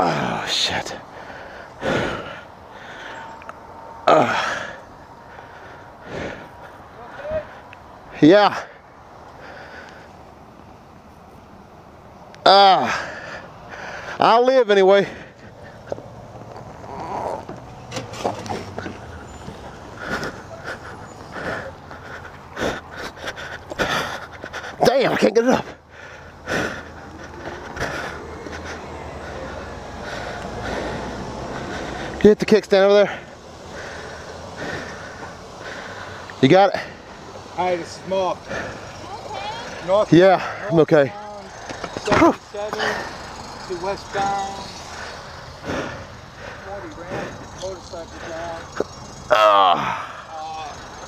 Oh, shit. Yeah. I'll live anyway. Damn, I can't get it up. You hit the kickstand over there. You got it? Alright, this is Mark. Okay. North, Yeah, I'm okay. 77 to westbound. 40 ran, motorcycle down.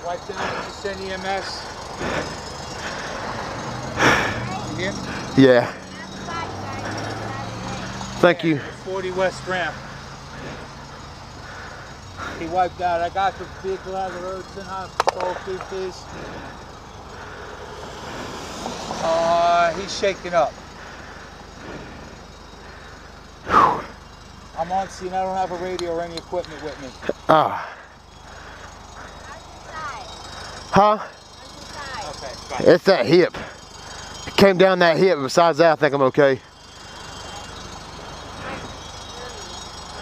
Right down to send EMS. You hear? Yeah. Thank you. 40 west ramp. He wiped out. I got the vehicle out of the road, sent hospital, please. He's shaking up. I'm on scene. I don't have a radio or any equipment with me. Huh? Okay, fine. It's that hip. It came down that hip. Besides that, I think I'm okay.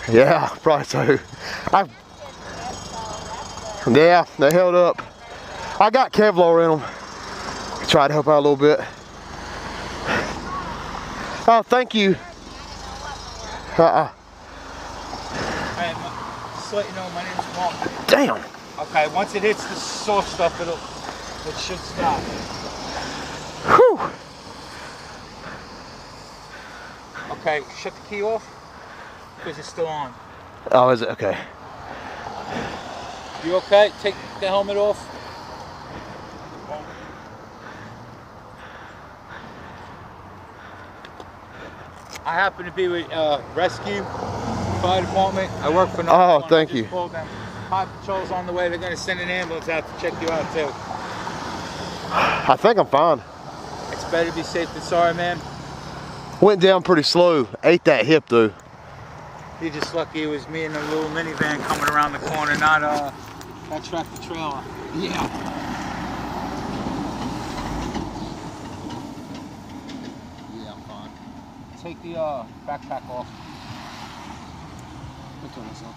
Yeah, probably so. Yeah, they held up. I got Kevlar in them. Tried to help out a little bit. Oh, thank you. Hey, just to let you know, my name's Mark. Damn. Okay, once it hits the soft stuff, it should stop. Whew. Okay, shut the key off because it's still on. Oh, is it? Okay. You okay? Take the helmet off. I happen to be with Rescue Fire Department. I work for. Oh, thank you. Hot patrol's on the way. They're going to send an ambulance out to check you out too. I think I'm fine. It's better to be safe than sorry, man. Went down pretty slow. Ate that hip though. You're just lucky it was me in a little minivan coming around the corner, not that tractor trailer. Yeah. Take the backpack off. I'll kill myself.